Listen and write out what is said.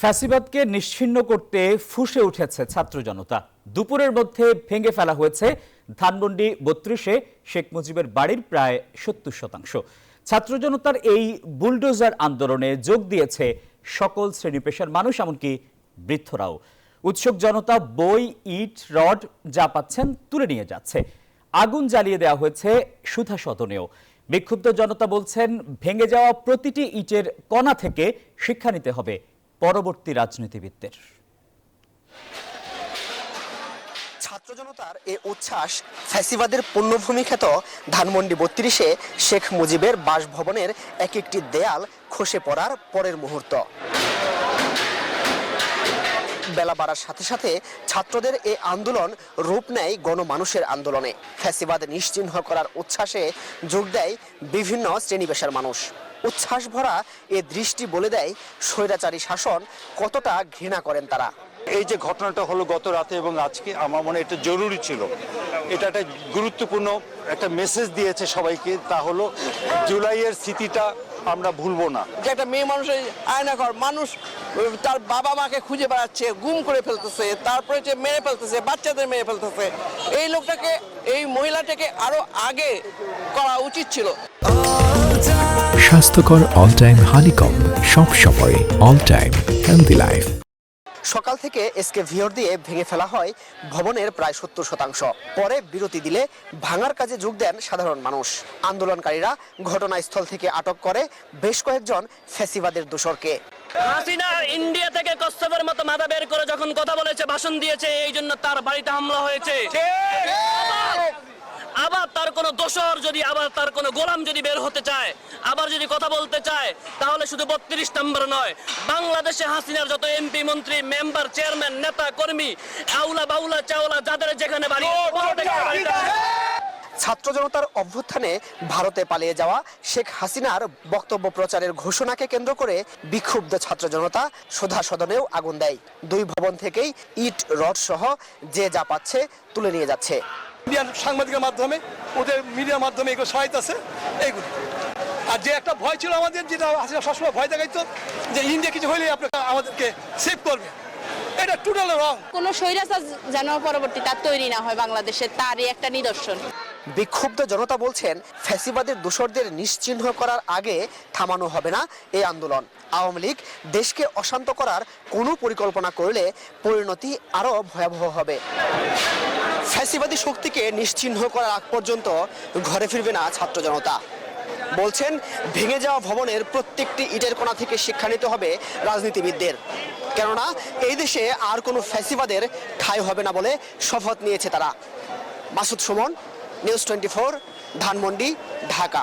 ফ্যাসিবাদকে নিশ্চিহ্ন করতে ফুঁসে উঠেছে ছাত্র জনতা। দুপুরের মধ্যে ভেঙে ফেলা হয়েছে ধানমন্ডি ৩২-এ শেখ মুজিবের বাড়ির প্রায় ৭০%। ছাত্র জনতার এই বুলডোজার আন্দোলনে যোগ দিয়েছে সকল শ্রেণী পেশার মানুষ, এমনকি বৃদ্ধরাও। উৎসুক জনতা বই, ইট, রড যা পাচ্ছেন তুলে নিয়ে যাচ্ছে। আগুন জ্বালিয়ে দেওয়া হয়েছে সুধা সদনেও। বিক্ষুব্ধ জনতা বলছেন, ভেঙে যাওয়া প্রতিটি ইটের কণা থেকে শিক্ষা নিতে হবে পরবর্তী রাজনীতিবিদদের। ছাত্র জনতার এই উচ্ছ্বাস ফ্যাসিবাদের পুণ্যভূমি খ্যাত ধানমন্ডি ৩২-এ শেখ মুজিবের বাসভবনের এক একটি দেয়াল খসে পড়ার পরের মুহূর্ত। বেলা বাড়ার সাথে সাথে ছাত্রদের এই আন্দোলন রূপ নেয় গণমানুষের আন্দোলনে। ফ্যাসিবাদ নিশ্চিহ্ন করার উচ্ছ্বাসে যোগ দেয় বিভিন্ন শ্রেণী পেশার মানুষ। উচ্ছ্বাস ভরা এ দৃষ্টি বলে দেয় স্বৈরাচারী শাসন কতটা ঘৃণা করেন তারা। এই যে ঘটনাটা হলো গত রাতে এবং আজকে, আমার মনে এটা জরুরি ছিল। এটা একটা গুরুত্বপূর্ণ একটা মেসেজ দিয়েছে সবাইকে, তা হলো জুলাইয়ের স্মৃতিটা আমরা ভুলবো না। যে একটা মেয়ে মানুষের আয়নাঘর, মানুষ তার বাবা মাকে খুঁজে বেড়াচ্ছে, গুম করে ফেলতেছে, তারপরে যে মেরে ফেলতেছে, বাচ্চাদের মেরে ফেলতেছে। এই লোকটাকে, এই মহিলাটাকে আরো আগে করা উচিত ছিল। স্বাস্থ্যকর অল টাইম হানিকম, সব সময় অল টাইম হেলদি লাইফ। সকাল থেকে এসকে ভিওর দিয়ে ভেঙে ফেলা হয় ভবনের প্রায় ৭০%। পরে বিরতি দিলে ভাঙার কাজে যোগ দেন সাধারণ মানুষ। আন্দোলনকারীরা ঘটনাস্থল থেকে আটক করে বেশ কয়েকজন ফ্যাসিবাদের দোসরকে। হাসিনা ইন্ডিয়া থেকে কচ্ছপের মতো মাথা বের করে যখন কথা বলেছে, ভাষণ দিয়েছে, এই জন্য তার বাড়িতে হামলা হয়েছে। আবার তার কোনো দোসর যদি, আবার তার কোনো গোলাম যদি বের হতে চায়, আবার যদি কথা বলতে চায়, তাহলে শুধু ৩২ নম্বর নয়, বাংলাদেশে হাসিনার যত এমপি, মন্ত্রী, মেম্বার, চেয়ারম্যান, নেতা, কর্মী, আউলা বাউলা চাওলা যাদের যেখানে বাড়ি, ছাত্র জনতার অভ্যুত্থানে ভারতে পালিয়ে যাওয়া শেখ হাসিনার বক্তব্য প্রচারের ঘোষণাকে কেন্দ্র করে বিক্ষুব্ধ ছাত্র জনতা সুধা সদনেও আগুন দেয়। দুই ভবন থেকেই ইট, রড সহ যে যা পাচ্ছে তুলে নিয়ে যাচ্ছে। ইন্ডিয়ান সাংবাদিকের মাধ্যমে, ওদের মিডিয়ার মাধ্যমে এগুলো সহায়তা আছে এইগুলো। আর যে একটা ভয় ছিল আমাদের, যেটা হাসিনা সবসময় ভয় দেখাইতো যে ইন্ডিয়া কিছু হইলে আপনারা আমাদেরকে সেভ করবে, এটা টোটাল রং। কোনো স্বৈরাচার যেন পরবর্তীতে তৈরি না হয় বাংলাদেশে, তারই একটা নিদর্শন। বিক্ষুব্ধ জনতা বলছেন, ফ্যাসিবাদের দোসরদের নিশ্চিহ্ন করার আগে থামানো হবে না এই আন্দোলন। আওয়ামী লীগ দেশকে অশান্ত করার কোনো পরিকল্পনা করলে পরিণতি আরও ভয়াবহ হবে। ফ্যাসিবাদী শক্তিকে নিশ্চিহ্ন করার আগ পর্যন্ত ঘরে ফিরবে না ছাত্র জনতা। বলছেন, ভেঙে যাওয়া ভবনের প্রত্যেকটি ইটের কোণা থেকে শিক্ষা নিতে হবে রাজনীতিবিদদের। কেননা এই দেশে আর কোনো ফ্যাসিবাদের ঠাঁই হবে না বলে শপথ নিয়েছে তারা। মাসুদ সুমন, নিউজ 24, ধানমন্ডি, ঢাকা।